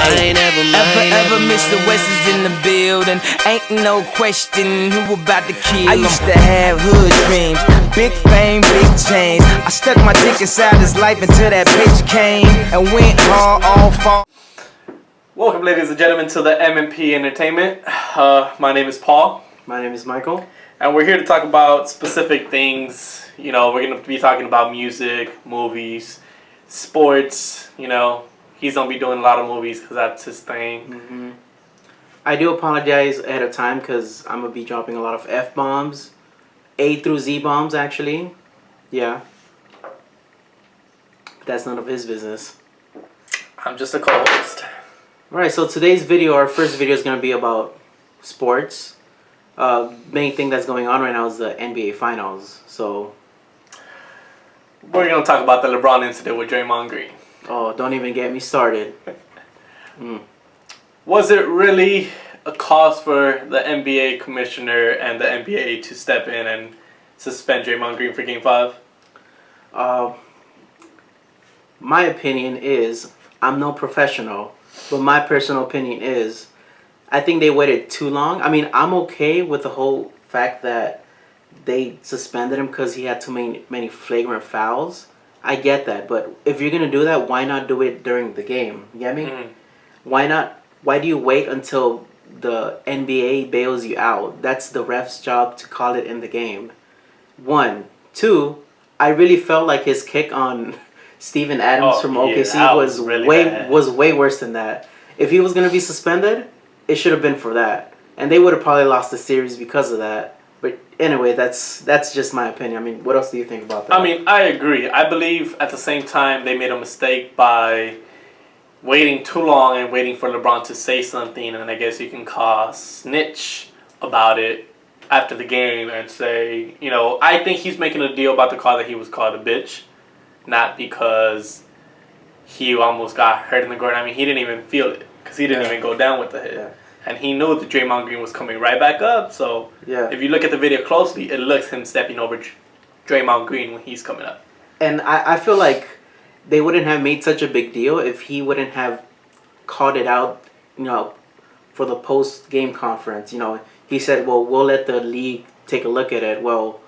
Ever Mr. West is in the building. Ain't no question who about to kill him. I used to have hood dreams, big fame, big chains. I stuck my dick inside his life until that bitch came and went hard all fall. Welcome, ladies and gentlemen, to the M&P Entertainment. My name is Paul. My name is Michael. And we're here to talk about specific things. You know, we're going to be talking about music, movies, sports. You know, he's going to be doing a lot of movies because that's his thing. Mm-hmm. I do apologize ahead of time because I'm going to be dropping a lot of F-bombs. A through Z bombs, actually. Yeah. That's none of his business. I'm just a co-host. Alright, so today's video, our first video is going to be about sports. Main thing that's going on right now is the NBA Finals. So we're going to talk about the LeBron incident with Draymond Green. Oh, don't even get me started. Was it really a cause for the NBA commissioner and the NBA to step in and suspend Draymond Green for Game 5? My opinion is, I'm no professional, but my personal opinion is, I think they waited too long. I mean, I'm okay with the whole fact that they suspended him because he had too many flagrant fouls. I get that, but if you're gonna do that, why not do it during the game? You get me? Mm-hmm. Why not? Why do you wait until the NBA bails you out? That's the ref's job to call it in the game. 1, 2. I really felt like his kick on Steven Adams from OKC was way worse than that. If he was gonna be suspended, it should have been for that, and they would have probably lost the series because of that. But anyway, that's just my opinion. I mean, what else do you think about that? I mean, I agree. I believe at the same time they made a mistake by waiting too long and waiting for LeBron to say something, and I guess you can call snitch about it after the game and say, you know, I think he's making a deal about the call that he was called a bitch, not because he almost got hurt in the groin. I mean, he didn't even feel it because he didn't even go down with the hit. Yeah. And he knew that Draymond Green was coming right back up. So if you look at the video closely, it looks him stepping over Draymond Green when he's coming up. And I feel like they wouldn't have made such a big deal if he wouldn't have called it out, you know, for the post-game conference. You know, he said, well, we'll let the league take a look at it. Well,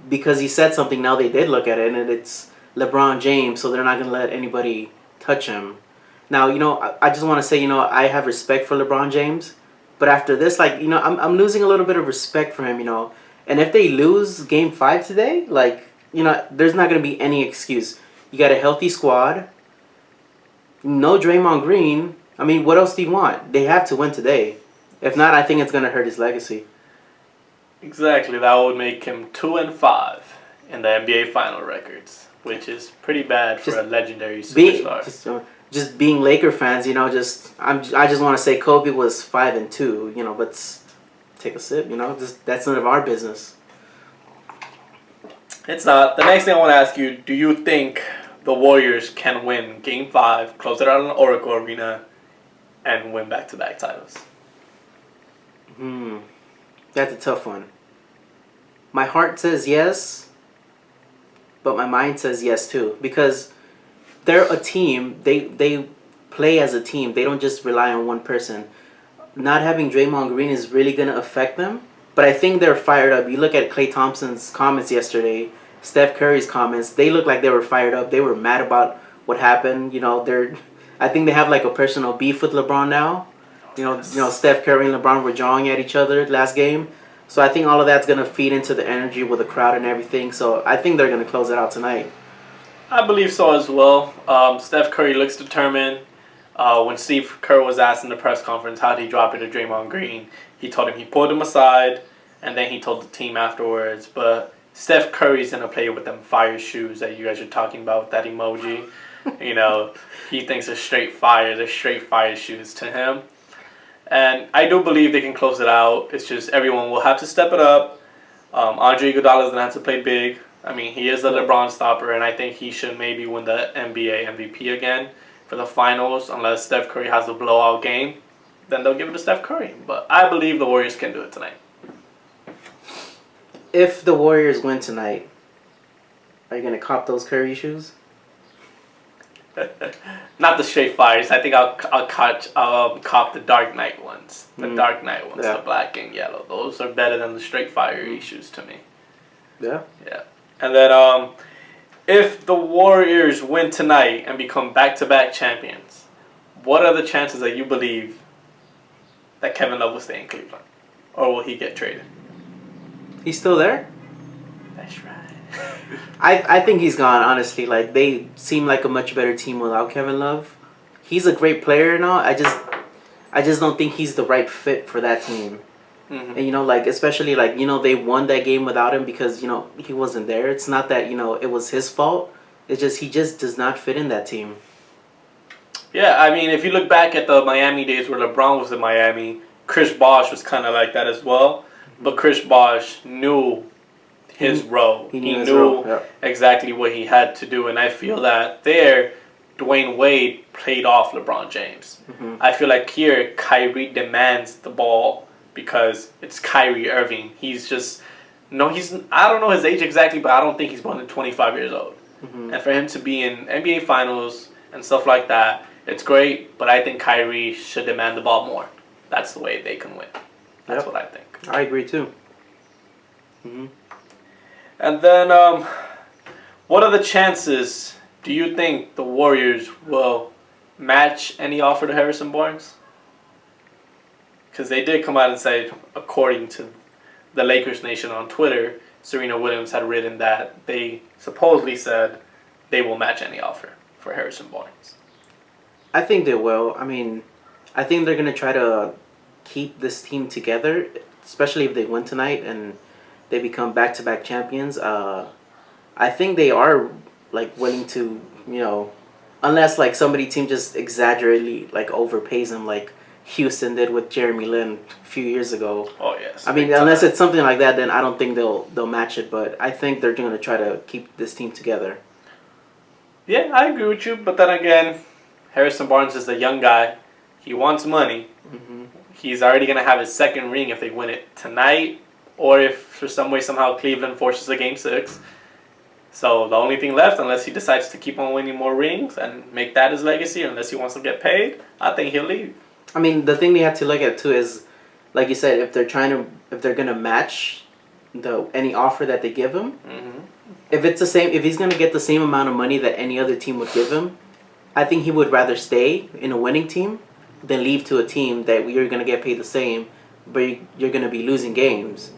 because he said something, now they did look at it, and it's LeBron James, so they're not going to let anybody touch him. Now, you know, I just want to say, you know, I have respect for LeBron James. But after this, like, you know, I'm losing a little bit of respect for him, you know. And if they lose Game 5 today, like, you know, there's not going to be any excuse. You got a healthy squad. No Draymond Green. I mean, what else do you want? They have to win today. If not, I think it's going to hurt his legacy. Exactly. That would make him 2-5 in the NBA final records, which is pretty bad for a legendary superstar. Just being Laker fans, you know, I just want to say Kobe was 5-2, you know, but take a sip, you know, that's none of our business. It's not. The next thing I want to ask you, do you think the Warriors can win Game 5, close it out in the Oracle Arena, and win back-to-back titles? That's a tough one. My heart says yes, but my mind says yes too, because they're a team. They play as a team. They don't just rely on one person. Not having Draymond Green is really going to affect them. But I think they're fired up. You look at Klay Thompson's comments yesterday, Steph Curry's comments. They look like they were fired up. They were mad about what happened. You know, I think they have like a personal beef with LeBron now. You know, Steph Curry and LeBron were jawing at each other last game. So I think all of that's going to feed into the energy with the crowd and everything. So I think they're going to close it out tonight. I believe so as well. Steph Curry looks determined. When Steve Kerr was asked in the press conference how did he drop it to Draymond Green, he told him he pulled him aside, and then he told the team afterwards. But Steph Curry's going to play with them fire shoes that you guys are talking about with that emoji. You know, he thinks they're straight fire. They're straight fire shoes to him. And I do believe they can close it out. It's just everyone will have to step it up. Andre Iguodala's going to have to play big. I mean, he is the LeBron stopper, and I think he should maybe win the NBA MVP again for the finals, unless Steph Curry has a blowout game. Then they'll give it to Steph Curry. But I believe the Warriors can do it tonight. If the Warriors win tonight, are you going to cop those Curry shoes? Not the straight fires. I think I'll cop the Dark Knight ones. The Dark Knight ones, Yeah. the black and yellow. Those are better than the straight fire issues to me. Yeah. Yeah. And then if the Warriors win tonight and become back-to-back champions, what are the chances that you believe that Kevin Love will stay in Cleveland? Or will he get traded? He's still there? That's right. I think he's gone, honestly. Like, they seem like a much better team without Kevin Love. He's a great player and all. I just don't think he's the right fit for that team. Mm-hmm. And, like, especially, like, they won that game without him because, he wasn't there. It's not that, it was his fault. It's just, he just does not fit in that team. Yeah, I mean, if you look back at the Miami days where LeBron was in Miami, Chris Bosh was kind of like that as well. But Chris Bosh knew his role. He knew his role, yeah. exactly what he had to do. And I feel that there, Dwayne Wade played off LeBron James. Mm-hmm. I feel like here, Kyrie demands the ball because it's Kyrie Irving. He's just... I don't know his age exactly, but I don't think he's more than 25 years old. Mm-hmm. And for him to be in NBA Finals and stuff like that, it's great, but I think Kyrie should demand the ball more. That's the way they can win. That's what I think. I agree too. Mm-hmm. And then, what are the chances do you think the Warriors will match any offer to Harrison Barnes? Because they did come out and say, according to the Lakers Nation on Twitter, Serena Williams had written that they supposedly said they will match any offer for Harrison Barnes. I think they will. I mean, I think they're going to try to keep this team together, especially if they win tonight and they become back-to-back champions. I think they are, like, willing to, unless, like, somebody team just exaggeratedly, like, overpays them, like Houston did with Jeremy Lin a few years ago. Oh, yes. I mean, unless it's something like that, then I don't think they'll match it. But I think they're going to try to keep this team together. Yeah, I agree with you. But then again, Harrison Barnes is a young guy. He wants money. Mm-hmm. He's already going to have his second ring if they win it tonight, or if for some way somehow Cleveland forces a Game 6. So the only thing left, unless he decides to keep on winning more rings and make that his legacy, unless he wants to get paid, I think he'll leave. I mean, the thing they have to look at too is, like you said, if they're gonna match any offer that they give him. Mm-hmm. If he's gonna get the same amount of money that any other team would give him, I think he would rather stay in a winning team than leave to a team that you're gonna get paid the same, but you're gonna be losing games.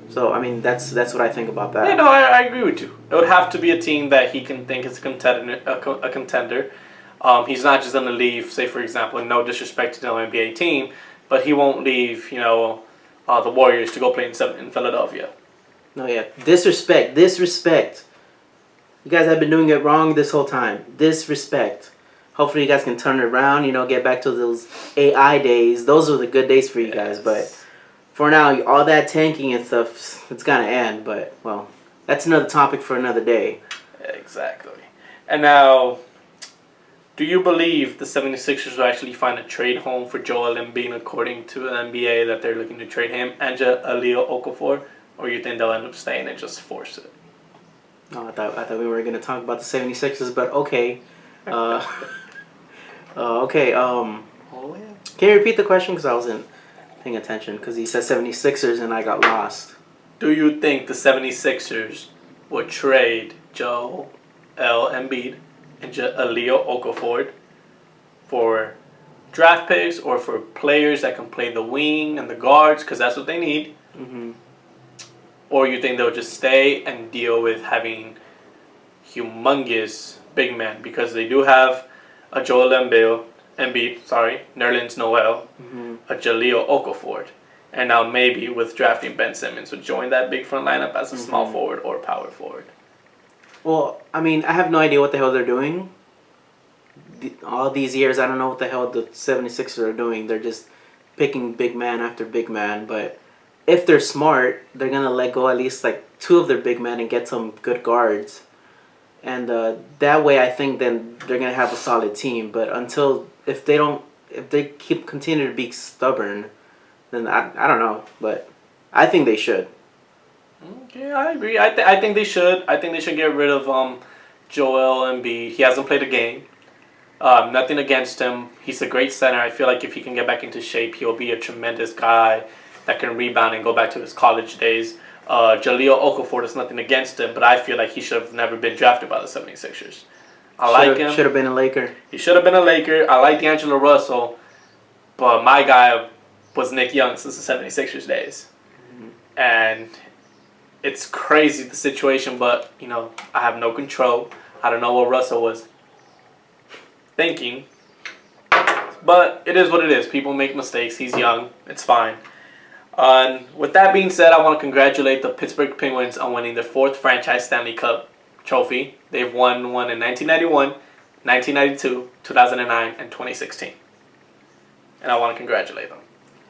So I mean, that's what I think about that. Yeah, no, I agree with you. It would have to be a team that he can think is a contender. He's not just going to leave, say, for example, no disrespect to the NBA team, but he won't leave, the Warriors to go play in Philadelphia. No, yeah. Disrespect. You guys have been doing it wrong this whole time. Disrespect. Hopefully you guys can turn it around, get back to those AI days. Those were the good days for you guys. But for now, all that tanking and stuff, it's going to end. But, well, that's another topic for another day. Exactly. And now, do you believe the 76ers will actually find a trade home for Joel Embiid according to the NBA that they're looking to trade him and Alio Okafor? Or you think they'll end up staying and just force it? No, I thought we were going to talk about the 76ers, but okay. Okay. Can you repeat the question? Because I wasn't paying attention. Because he said 76ers and I got lost. Do you think the 76ers would trade Joel Embiid and Alio Okafor for draft picks or for players that can play the wing and the guards? Because that's what they need. Mm-hmm. Or you think they'll just stay and deal with having humongous big men? Because they do have a Joel Embiid, Nerlens Noel, a Jahlil Okafor. And now maybe with drafting Ben Simmons would join that big front lineup as a small forward or power forward. Well, I mean, I have no idea what the hell they're doing. All these years, I don't know what the hell the 76ers are doing. They're just picking big man after big man, but if they're smart, they're going to let go at least like two of their big men and get some good guards. And that way I think then they're going to have a solid team. But if they continue to be stubborn, then I don't know. But I think they should. Okay, I agree. I think they should. I think they should get rid of Joel Embiid. He hasn't played a game. Nothing against him. He's a great center. I feel like if he can get back into shape, he'll be a tremendous guy that can rebound and go back to his college days. Jaleel Okafor, is nothing against him, but I feel like he should have never been drafted by the 76ers. I like him. Should have been a Laker. He should have been a Laker. I like D'Angelo Russell, but my guy was Nick Young since the 76ers days. Mm-hmm. And it's crazy, the situation, but, I have no control. I don't know what Russell was thinking. But it is what it is. People make mistakes. He's young. It's fine. And with that being said, I want to congratulate the Pittsburgh Penguins on winning their 4th franchise Stanley Cup trophy. They've won one in 1991, 1992, 2009, and 2016. And I want to congratulate them.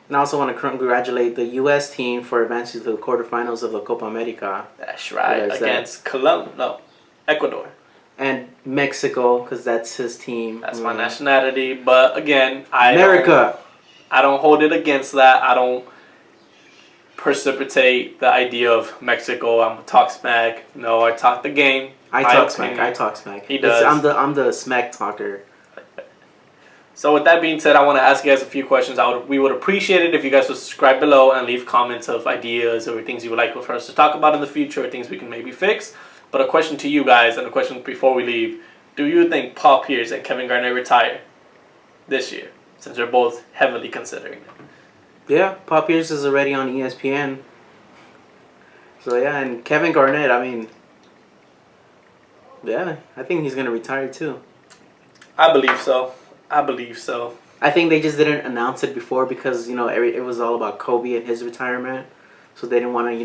And I also want to congratulate the U.S. team for advancing to the quarterfinals of the Copa America. That's right. Against Ecuador. And Mexico, because that's his team. That's my nationality. But again, I don't hold it against that. I don't precipitate the idea of Mexico. I'm talk smack. No, I talk the game. I talk smack. He does. I'm the smack talker. So with that being said, I want to ask you guys a few questions. We would appreciate it if you guys would subscribe below and leave comments of ideas or things you would like for us to talk about in the future, or things we can maybe fix. But a question to you guys, and a question before we leave: do you think Paul Pierce and Kevin Garnett retire this year, since they're both heavily considering it? Yeah, Paul Pierce is already on ESPN. So yeah, and Kevin Garnett, I mean, yeah, I think he's gonna retire too. I believe so. I think they just didn't announce it before because, it was all about Kobe and his retirement. So they didn't want to,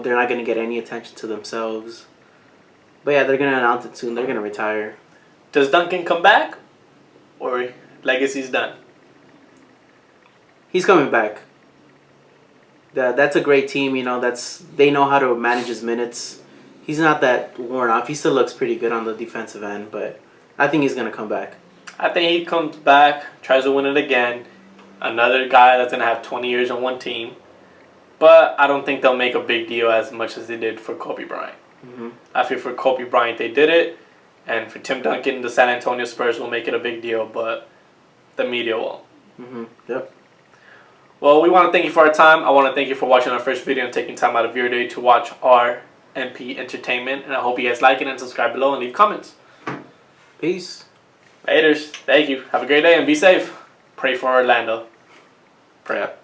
they're not going to get any attention to themselves. But yeah, they're going to announce it soon. They're going to retire. Does Duncan come back? Or legacy's done? He's coming back. That's a great team, they know how to manage his minutes. He's not that worn off. He still looks pretty good on the defensive end, but I think he's going to come back. I think he comes back, tries to win it again. Another guy that's going to have 20 years on one team. But I don't think they'll make a big deal as much as they did for Kobe Bryant. Mm-hmm. I feel for Kobe Bryant they did it. And for Tim Duncan, the San Antonio Spurs will make it a big deal. But the media won't. Mm-hmm. Yep. Well, we want to thank you for our time. I want to thank you for watching our first video and taking time out of your day to watch our MP Entertainment. And I hope you guys like it and subscribe below and leave comments. Peace. Laters. Thank you. Have a great day and be safe. Pray for Orlando. Pray up.